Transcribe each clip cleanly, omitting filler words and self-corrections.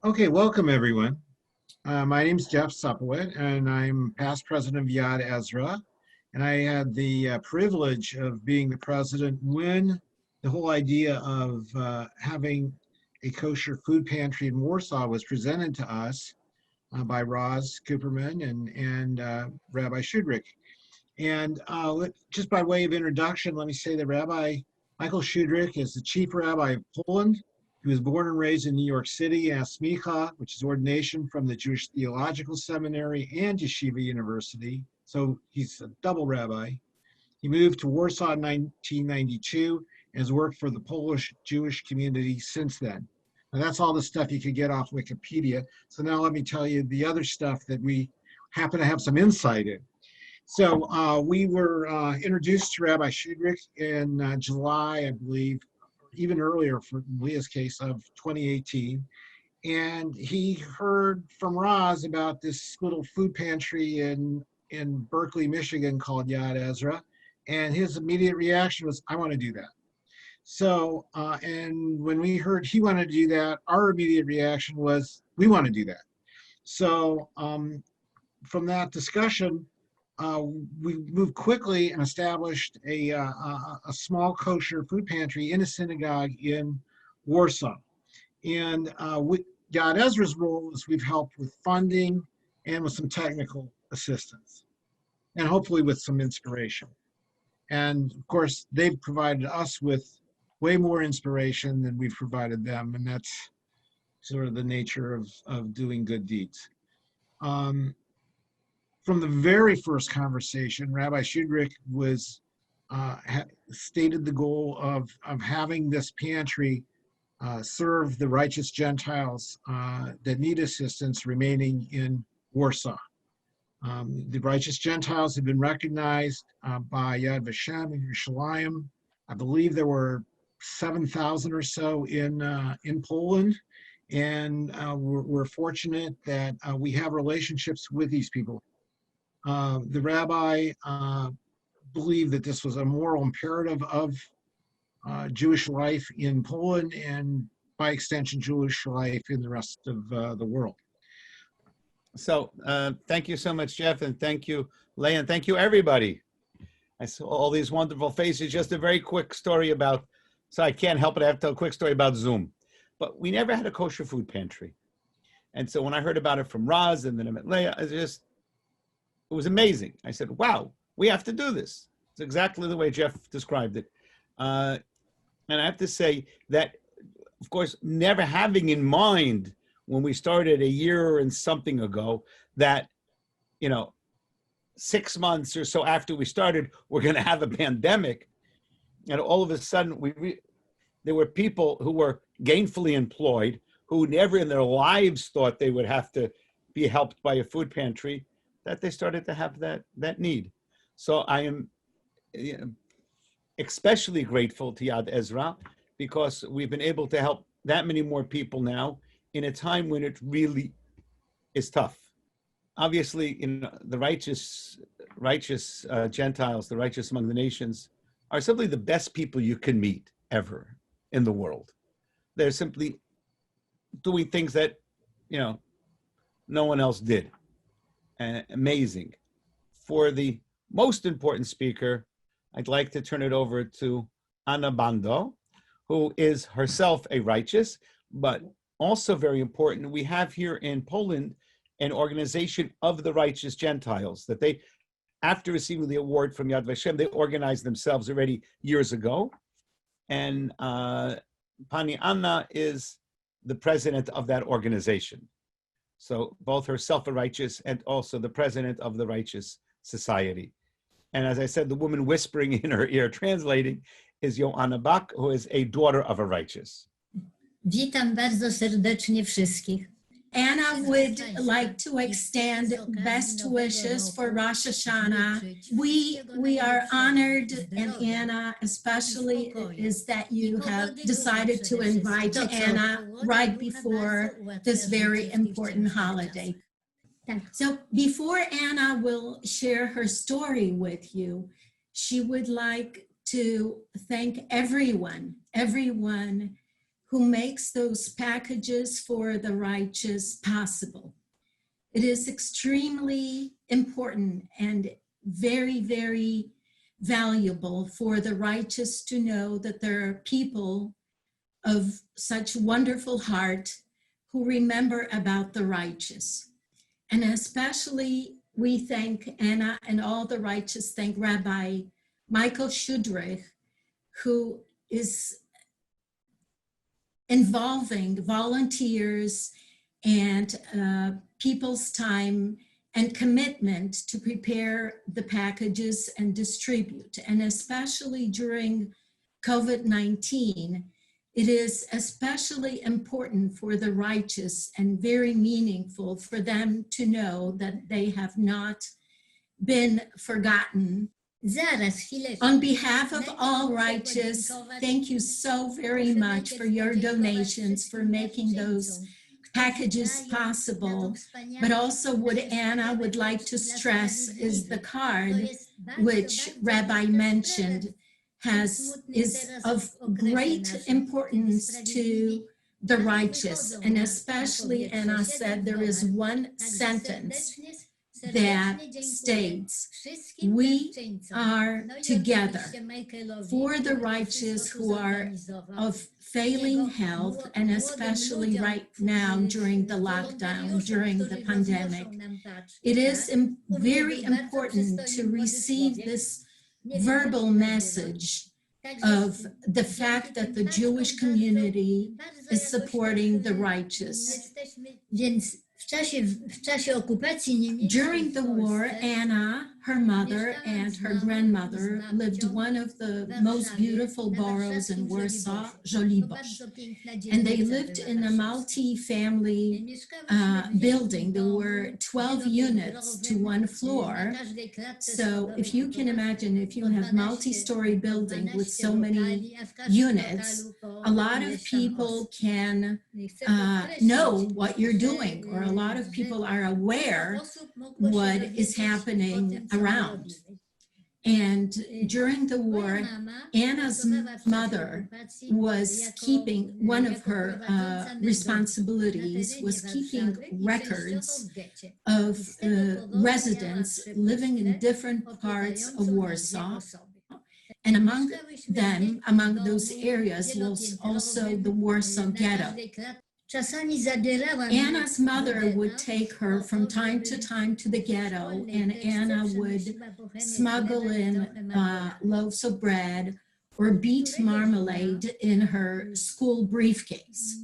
Okay, welcome everyone. My name is Jeff Supplewit, and I'm past president of Yad Ezra. And I had the privilege of being the president when the whole idea of having a kosher food pantry in Warsaw was presented to us by Roz Cooperman and Rabbi Shudrick. And just by way of introduction, let me say that Rabbi Michael Shudrick is the chief rabbi of Poland. He was born and raised in New York City, Smicha, which is ordination from the Jewish Theological Seminary and Yeshiva University. So he's a double rabbi. He moved to Warsaw in 1992 and has worked for the Polish Jewish community since then. Now that's all the stuff you could get off Wikipedia. So now let me tell you the other stuff that we happen to have some insight in. So we were introduced to Rabbi Shudrick in July, I believe, even earlier for Leah's case of 2018. And he heard from Roz about this little food pantry in Berkeley, Michigan called Yad Ezra. And his immediate reaction was, I want to do that. So, and when we heard he wanted to do that, our immediate reaction was, we want to do that. So from that discussion, we moved quickly and established a small kosher food pantry in a synagogue in Warsaw. And Yad Ezra's role is we've helped with funding and with some technical assistance, and hopefully with some inspiration. And of course, they've provided us with way more inspiration than we've provided them, and that's sort of the nature of doing good deeds. From the very first conversation, Rabbi Shudrick was stated the goal of having this pantry serve the righteous Gentiles that need assistance remaining in Warsaw. The righteous Gentiles have been recognized by Yad Vashem in Yerushalayim. I believe there were 7,000 or so in Poland. And we're fortunate that we have relationships with these people. The rabbi believed that this was a moral imperative of Jewish life in Poland and by extension Jewish life in the rest of the world. So thank you so much, Jeff, and thank you, Leah, and thank you, everybody. I saw all these wonderful faces. Just a very quick story about, so I can't help it, I have to tell a quick story about Zoom. But we never had a kosher food pantry. And so when I heard about it from Roz and then I met Leah, it was amazing. I said, wow, we have to do this. It's exactly the way Jeff described it. And I have to say that, of course, never having in mind when we started a year and something ago that, 6 months or so after we started, we're going to have a pandemic. And all of a sudden, there were people who were gainfully employed who never in their lives thought they would have to be helped by a food pantry, that they started to have that need. So I am especially grateful to Yad Ezra because we've been able to help that many more people now in a time when it really is tough. Obviously, the righteous Gentiles, the righteous among the nations, are simply the best people you can meet ever in the world. They're simply doing things that, no one else did. Amazing. For the most important speaker, I'd like to turn it over to Anna Bando, who is herself a righteous, but also very important. We have here in Poland an organization of the righteous Gentiles that they, after receiving the award from Yad Vashem, they organized themselves already years ago. And Pani Anna is the president of that organization. So both herself a righteous and also the president of the Righteous Society. And as I said, the woman whispering in her ear, translating, is Joanna Bach, who is a daughter of a righteous. Witam bardzo serdecznie wszystkich. Anna would like to extend best wishes for Rosh Hashanah. We are honored, and Anna especially, is that you have decided to invite Anna right before this very important holiday. So before Anna will share her story with you, she would like to thank everyone who makes those packages for the righteous possible. It is extremely important and very, very valuable for the righteous to know that there are people of such wonderful heart who remember about the righteous. And especially we thank Anna and all the righteous thank Rabbi Michael Shudrich, who is involving volunteers and people's time and commitment to prepare the packages and distribute. And especially during COVID-19, it is especially important for the righteous and very meaningful for them to know that they have not been forgotten. On behalf of all righteous, thank you so very much for your donations, for making those packages possible. But also what Anna would like to stress is the card, which Rabbi mentioned, is of great importance to the righteous. And especially, Anna said, there is one sentence that states, we are together for the righteous who are of failing health, and especially right now during the lockdown, during the pandemic. It is very important to receive this verbal message of the fact that the Jewish community is supporting the righteous. During the war, Anna, her mother, and her grandmother lived one of the most beautiful boroughs in Warsaw, Żoliborz. And they lived in a multi-family building. There were 12 units to one floor. So if you can imagine, if you have multi-story building with so many units, a lot of people can know what you're doing, or a lot of people are aware what is happening around. And during the war, Anna's mother was keeping, one of her responsibilities was keeping records of residents living in different parts of Warsaw. And among them, among those areas, was also the Warsaw Ghetto. Anna's mother would take her from time to time to the ghetto, and Anna would smuggle in loaves of bread or beet marmalade in her school briefcase.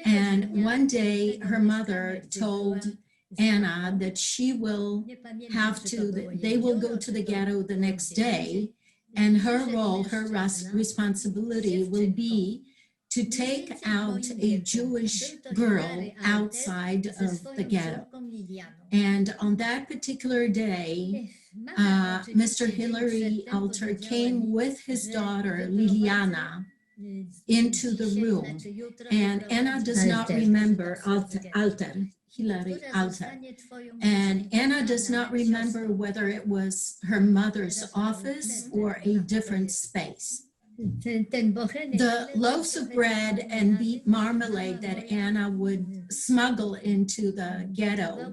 And one day her mother told Anna that she will have to, they will go to the ghetto the next day, and her role, her responsibility will be to take out a Jewish girl outside of the ghetto. And on that particular day, Mr. Hilary Alter came with his daughter, Liliana, into the room. And Anna does not remember Hilary Alter. And Anna does not remember whether it was her mother's office or a different space. The loaves of bread and beet marmalade that Anna would smuggle into the ghetto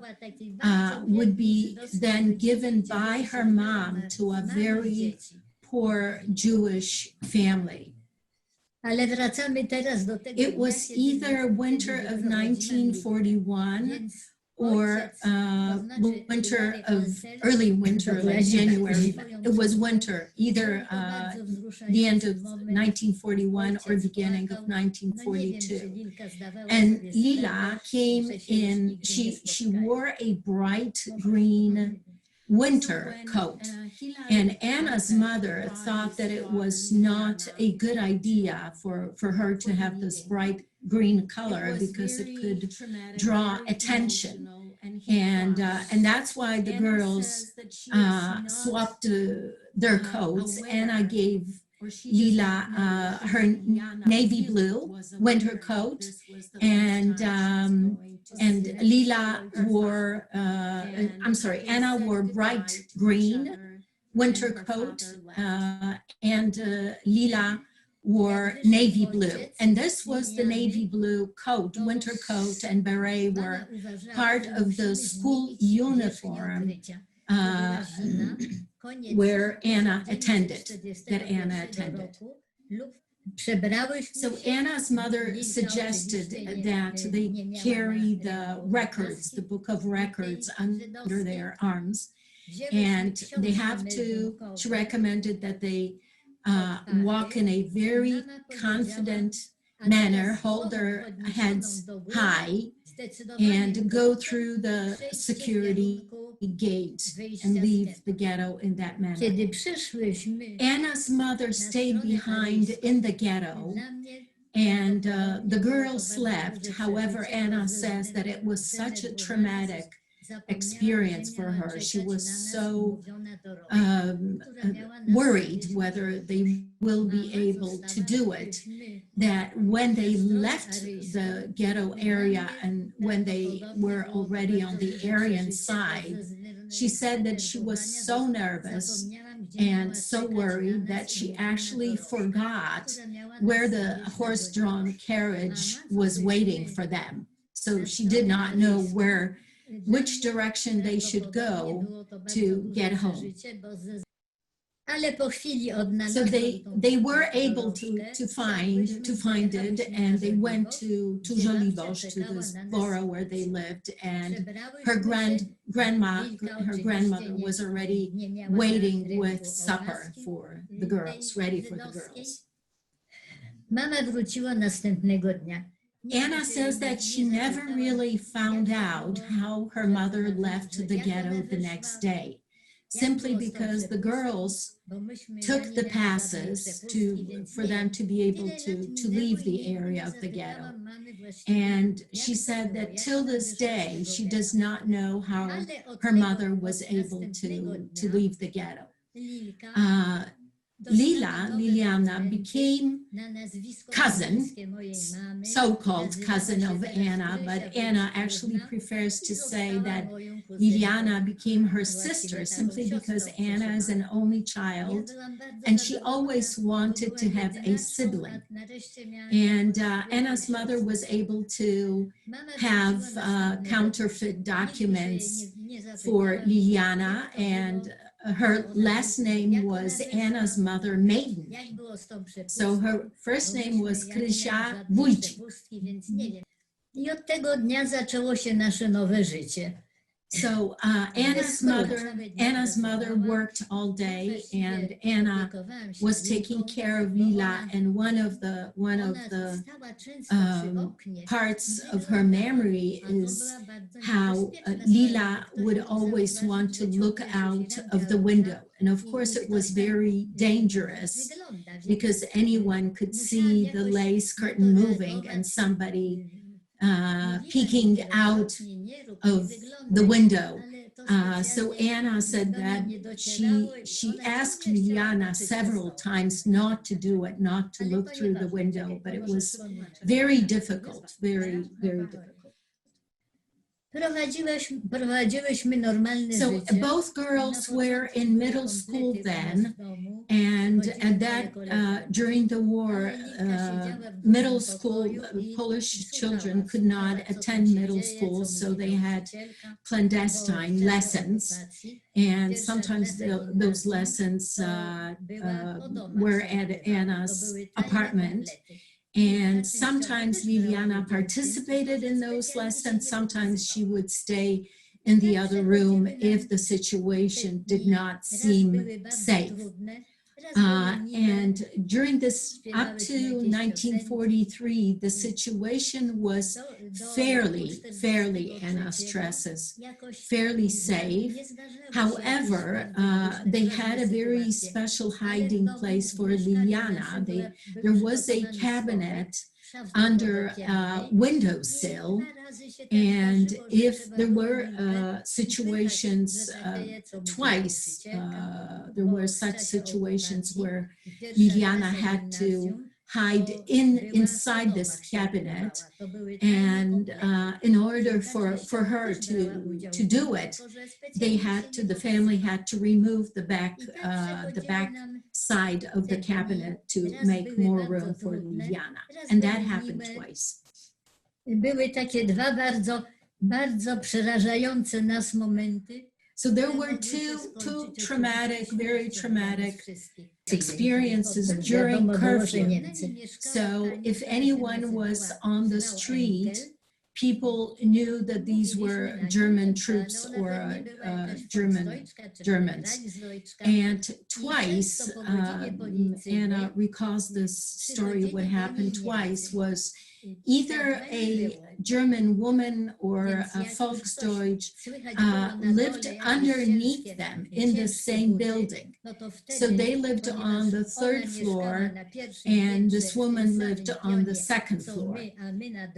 would be then given by her mom to a very poor Jewish family. It was either winter of 1941 or early winter, like January. It was winter, either the end of 1941 or beginning of 1942. And Lila came in, she wore a bright green winter coat. And Anna's mother thought that it was not a good idea for her to have this bright green color because it could draw attention. And that's why the girls swapped their coats. Anna gave Lila her navy blue winter coat, and Lila wore, Anna wore bright green winter coat, and Lila wore navy blue. And this was the navy blue coat, winter coat and beret were part of the school uniform where Anna attended, that Anna attended. So Anna's mother suggested that they carry the records, the book of records under their arms. And they have to, she recommended that they walk in a very confident manner, hold their heads high, and go through the security gate and leave the ghetto in that manner. Anna's mother stayed behind in the ghetto, and the girls left. However, Anna says that it was such a traumatic experience for her. She was so worried whether they will be able to do it, that when they left the ghetto area and when they were already on the Aryan side, she said that she was so nervous and so worried that she actually forgot where the horse-drawn carriage was waiting for them. So she did not know which direction they should go to get home. So they were able to find it, and they went to Jolibosch, to this borough where they lived, and her grandmother was already waiting with supper for the girls, ready for the girls. Anna says that she never really found out how her mother left the ghetto the next day, simply because the girls took the passes for them to be able to leave the area of the ghetto. And she said that till this day, she does not know how her mother was able to leave the ghetto. Liliana became so-called cousin of Anna, but Anna actually prefers to say that Liliana became her sister simply because Anna is an only child and she always wanted to have a sibling. And Anna's mother was able to have counterfeit documents for Liliana, and her last name was Anna's mother maiden. So her first name was Krysia Wójcik. I od tego dnia zaczęło się nasze nowe życie. So Anna's mother worked all day, and Anna was taking care of Lila, and one of the parts of her memory is how Lila would always want to look out of the window. And of course it was very dangerous because anyone could see the lace curtain moving and somebody peeking out of the window. So Anna said that she asked Liliana several times not to do it, not to look through the window, but it was very difficult, very, very difficult. So both girls were in middle school then, and at that during the war, middle school Polish children could not attend middle school, so they had clandestine lessons, and sometimes those lessons were at Anna's apartment. And sometimes Liliana participated in those lessons. Sometimes she would stay in the other room if the situation did not seem safe. And during this, up to 1943, the situation was fairly, Anna stresses, fairly safe. However, they had a very special hiding place for Liliana. There was a cabinet under a windowsill, and if there were situations, twice there were such situations where Liliana had to hide inside this cabinet. And in order for her to do it, the family had to remove the back side of the cabinet to make more room for Liliana. And that happened twice. Były takie dwa bardzo przerażające nas momenty. So there were two traumatic, very traumatic experiences during curfew. So if anyone was on the street, people knew that these were German troops or Germans. And twice, Anna recalls this story, what happened twice was either a German woman or a Volksdeutsch lived underneath them in the same building. So they lived on the third floor and this woman lived on the second floor.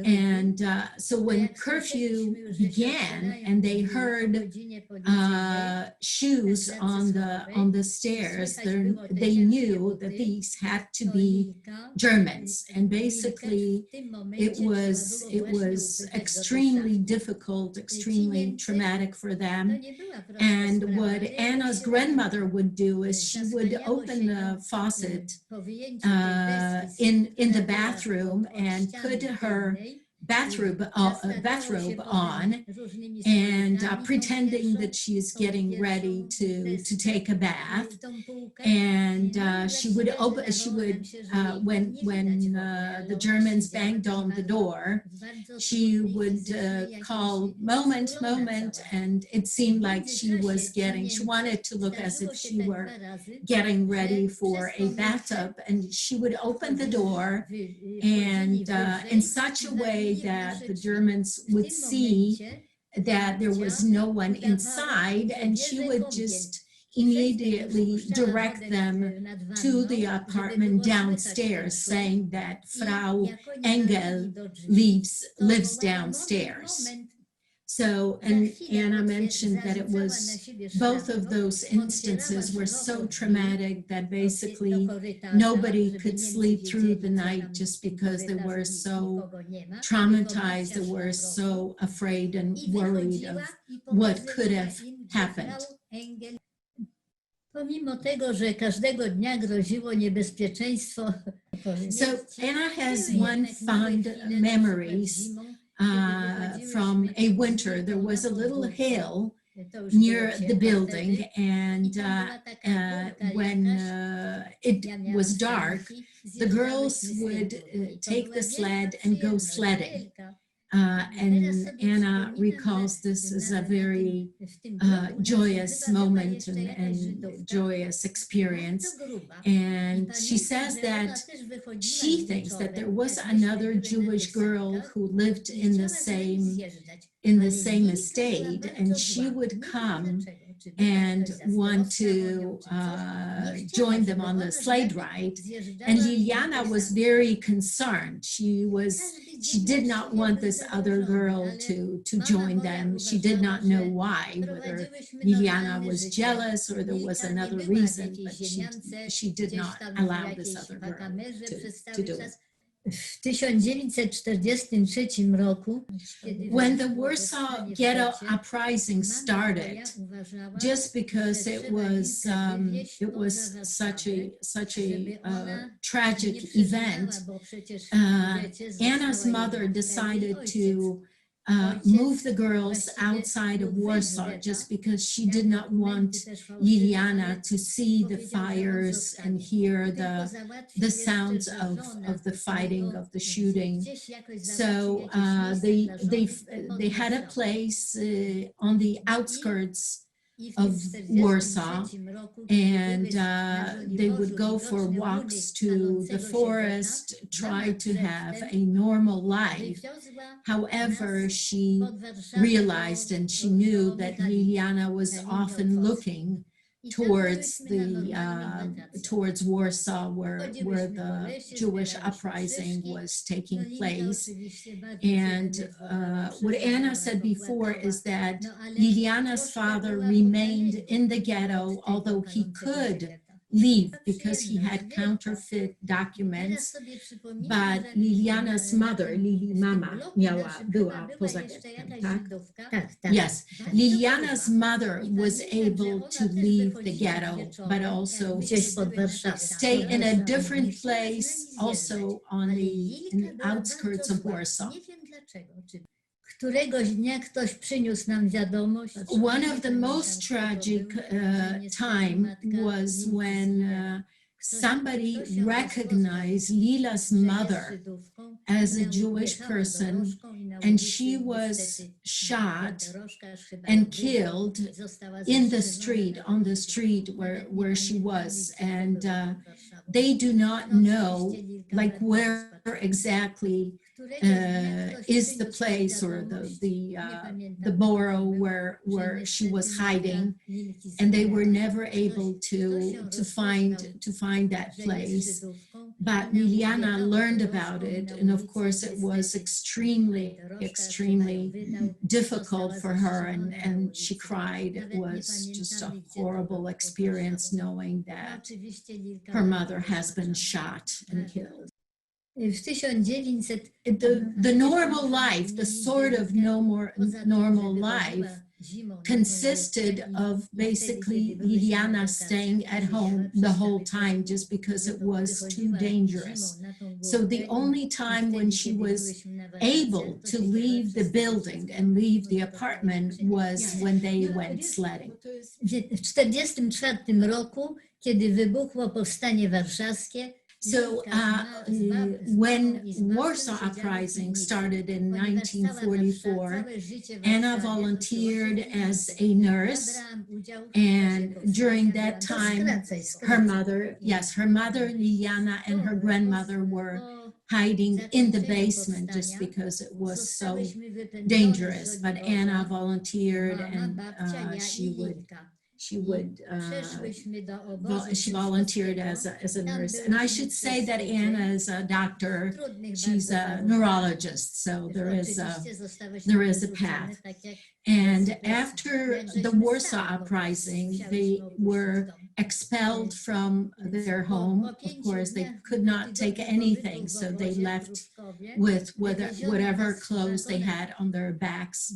And so when curfew began and they heard shoes on the stairs, they knew that these had to be Germans. And basically it was extremely difficult, extremely traumatic for them. And what Anna's grandmother would do is she would open the faucet in the bathroom and put her bathrobe on and pretending that she's getting ready to take a bath. And when the Germans banged on the door, she would call moment, and it seemed like she wanted to look as if she were getting ready for a bathtub, and she would open the door and in such a way that the Germans would see that there was no one inside, and she would just immediately direct them to the apartment downstairs, saying that Frau Engel lives downstairs. So, and Anna mentioned that it was, both of those instances were so traumatic that basically nobody could sleep through the night just because they were so traumatized, they were so afraid and worried of what could have happened. Pomimo tego, że każdego dnia groziło niebezpieczeństwo. So Anna has one fond memories from a winter. There was a little hill near the building, and when it was dark, the girls would take the sled and go sledding. And Anna recalls this as a very joyous moment and joyous experience. And she says that she thinks that there was another Jewish girl who lived in the same estate, and she would come and want to join them on the sled ride. And Liliana was very concerned. She did not want this other girl to join them. She did not know why, whether Liliana was jealous or there was another reason, but she did not allow this other girl to do it. W 1943 roku, when the Warsaw Ghetto uprising started, just because it was such a tragic event, Anna's mother decided to move the girls outside of Warsaw just because she did not want Liliana to see the fires and hear the sounds of the fighting, of the shooting. So they had a place on the outskirts of Warsaw, and they would go for walks to the forest, try to have a normal life. However, she realized and she knew that Liliana was often looking towards Warsaw, where the Jewish uprising was taking place. And what Anna said before is that Liliana's father remained in the ghetto, although he could leave because he had counterfeit documents. But Liliana's mother, Lili mama, była poza gettem, tak? Yes, Liliana's mother was able to leave the ghetto, but also Gdzieś pod Warszawą. stay in a different place, also on in the outskirts of Warsaw. Nie wiem dlaczego. Któregoś dnia ktoś przyniósł nam wiadomość. One of the most tragic time was when somebody recognized Lila's mother as a Jewish person, and she was shot and killed in the street, on the street where she was. And they do not know, like, where exactly is the place or the borough where she was hiding, and they were never able to find that place. But Liliana learned about it, and of course it was extremely difficult for her, and she cried. It was just a horrible experience knowing that her mother has been shot and killed. W 1900 The normal life, the sort of normal life, consisted of basically Liliana staying at home the whole time just because it was too dangerous. So the only time when she was able to leave the building and leave the apartment was when they went sledding. W 1944 roku, kiedy wybuchło Powstanie Warszawskie, So when Warsaw Uprising started in 1944, Anna volunteered as a nurse, and during that time, her mother, Liliana, and her grandmother were hiding in the basement just because it was so dangerous. But Anna volunteered, and she volunteered as a nurse. And I should say that Anna is a doctor. She's a neurologist, so there is a path. And after the Warsaw Uprising, they were expelled from their home. Of course, they could not take anything, so they left with whatever clothes they had on their backs.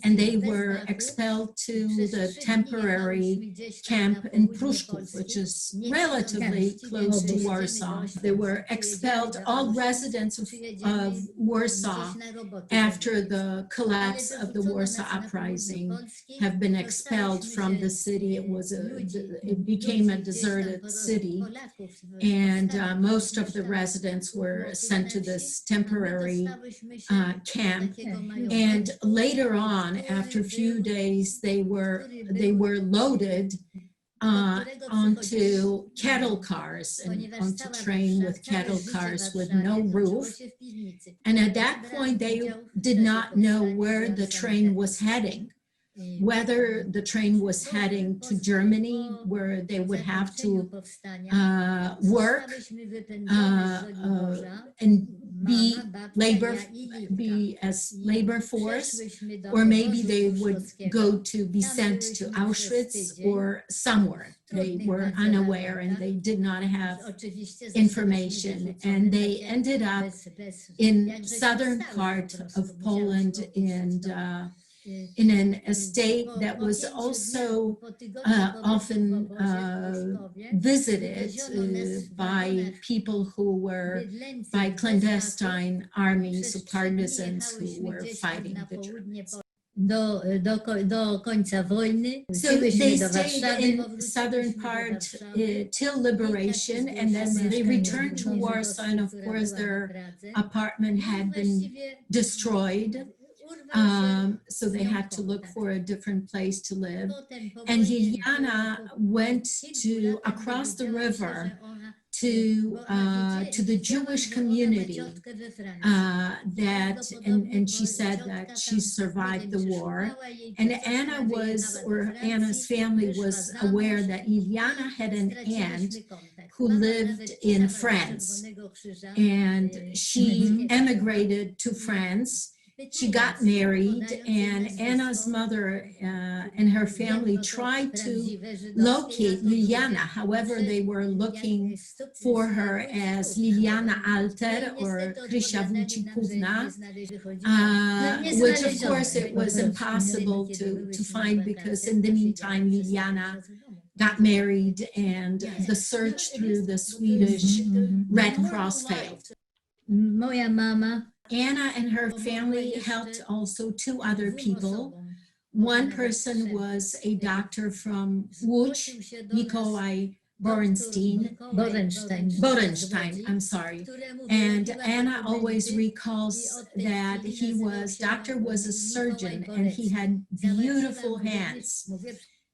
And they were expelled to the temporary camp in Pruszków, which is relatively close to Warsaw. They were expelled, all residents of Warsaw, after the collapse of the Warsaw Uprising, have been expelled from the city. It became a deserted city, and most of the residents were sent to this temporary camp. And later on, after a few days, they were loaded onto cattle cars and onto train with cattle cars with no roof. And at that point, they did not know where the train was heading, whether the train was heading to Germany, where they would have to work and be as labor force, or maybe they would be sent to Auschwitz or somewhere. They were unaware and they did not have information, and they ended up in southern part of Poland and in an estate that was also often visited by people who were, by clandestine armies or partisans who were fighting the Germans. do końca wojny. So they stayed in southern part till liberation, and then they returned to Warsaw, and of course their apartment had been destroyed. So they had to look for a different place to live. And Liliana went across the river to the Jewish community and she said that she survived the war. And Anna's family was aware that Liliana had an aunt who lived in France, and she emigrated to France. she got married, and Anna's mother and her family tried to locate Liliana. However, they were looking for her as Liliana Alter or Krysia Wójcikówna, which of course it was impossible to find, because in the meantime Liliana got married and the search through the Swedish Red Cross failed. Moja mama Anna and her family helped also two other people. One person was a doctor from Łódź, Nikolai Borenstein, I'm sorry. And Anna always recalls that doctor was a surgeon, and he had beautiful hands.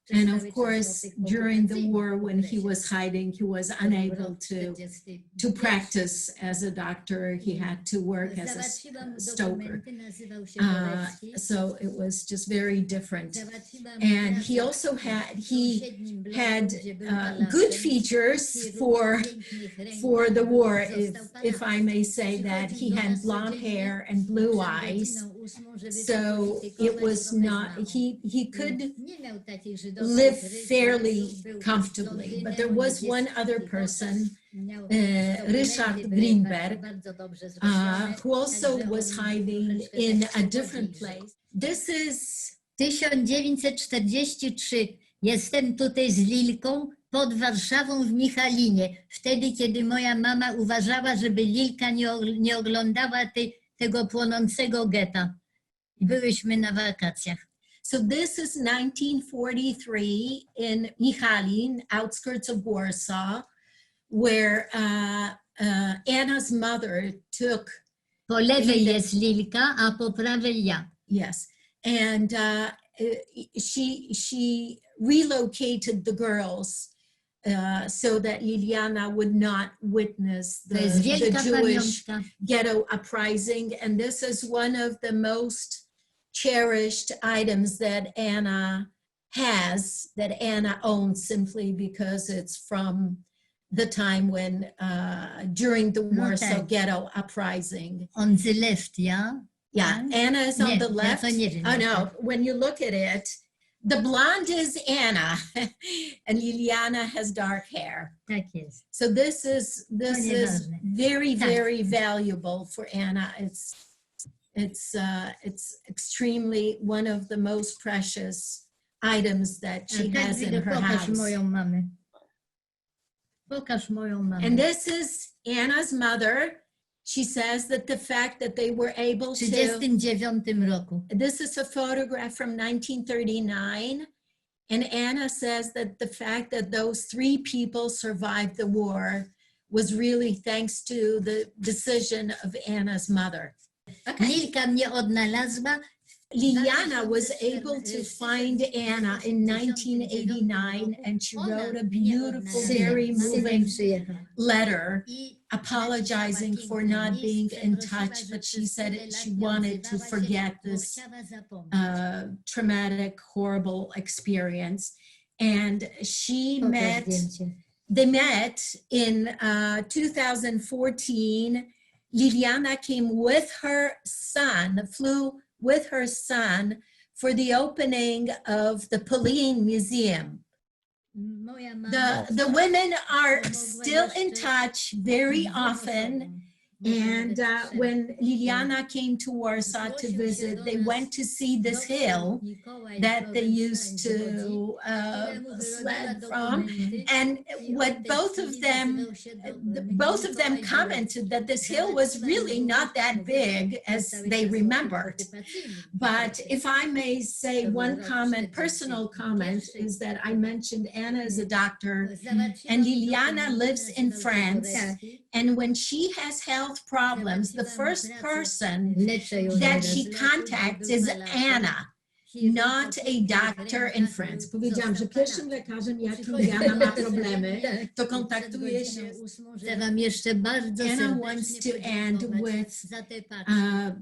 And of course, during the war, when he was hiding, he was unable to practice as a doctor. He had to work as a stoker. So it was just very different. And he also had good features for the war, if I may say that. He had blonde hair and blue eyes. So it was not, he could live fairly comfortably. But there was one other person, Richard Greenberg, who also was hiding in a different place. This is 1943. Jestem tutaj z Lilką pod Warszawą w Michalinie. Wtedy, kiedy moja mama uważała, żeby Lilka nie oglądała tego płonącego getta. Byłyśmy na wakacjach. So this is 1943 in Michalin, outskirts of Warsaw, where Anna's mother took... Po lewej jest Lilka, a po prawej ja. Yes, and she relocated the girls so that Liliana would not witness the Jewish ghetto uprising. And this is one of the most cherished items that Anna has, that Anna owns, simply because it's from the time when, during the Warsaw ghetto uprising. On the left, yeah? Yeah, Anna is on the left. Oh no, when you look at it, the blonde is Anna and Liliana has dark hair. Tak jest. So this is very, very valuable for Anna. It's extremely one of the most precious items that she has in her house. Pokaż moją mamę. Pokaż moją mamę. And this is Anna's mother. She says that the fact that they were able W 1939 roku. This is a photograph from 1939. And Anna says that the fact that those three people survived the war was really thanks to the decision of Anna's mother. Lilka mnie odnalazła. Liliana was able to find Anna in 1989, and she wrote a beautiful, very moving letter apologizing for not being in touch, but she said she wanted to forget this traumatic, horrible experience. And they met in 2014. Liliana came with her son, flew with her son for the opening of the Pauline Museum. The women are still in touch very often. And when Liliana came to Warsaw to visit, they went to see this hill that they used to sled from. And what both of them commented that this hill was really not that big as they remembered. But if I may say one comment, personal comment, is that I mentioned Anna is a doctor and Liliana lives in France. And when she has health problems, the first person that she contacts is Anna. not a doctor in France. Powiedziałam, że pierwszym lekarzem, jakim Diana ma problemy, to kontaktuje się. Chcę wam jeszcze bardzo Anna wants serdecznie to end podziękować with za te paczki.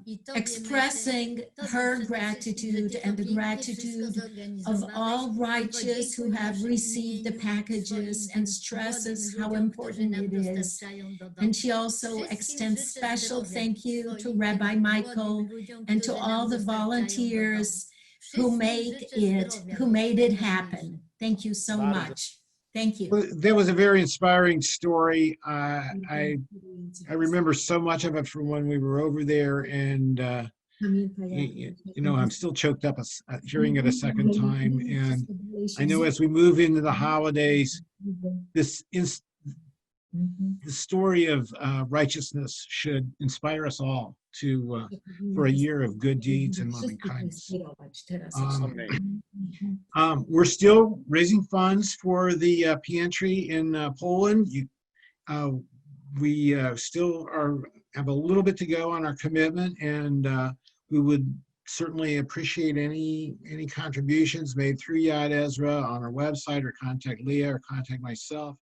I tobie, expressing Macie, to, że her przede wszystkim, że gratitude ty to and the pięknie wszystko gratitude of zorganizowałeś. all I righteous who podziękuj w have naszym received the imieniu packages swoim and stresses how ludziom, important którzy it nam is. dostarczają do domu. And she also Wszystkim extends życzę special zdrowia thank you to swoim Rabbi tym Michael młodym ludziom, and to którzy nam all the dostarczają do domu. volunteers who Wszystkim make życzę it, zdrowia, who to made it najważniejsze. happen. Thank you so Bardzo. much. Thank you. Well, that was a very inspiring story. I remember so much of it from when we were over there, and I'm still choked up hearing it a second time. And I know as we move into the holidays, the story of righteousness should inspire us all to for a year of good deeds and loving kindness. We're still raising funds for the pantry in Poland. We still have a little bit to go on our commitment, and we would certainly appreciate any contributions made through Yad Ezra on our website, or contact Leah, or contact myself.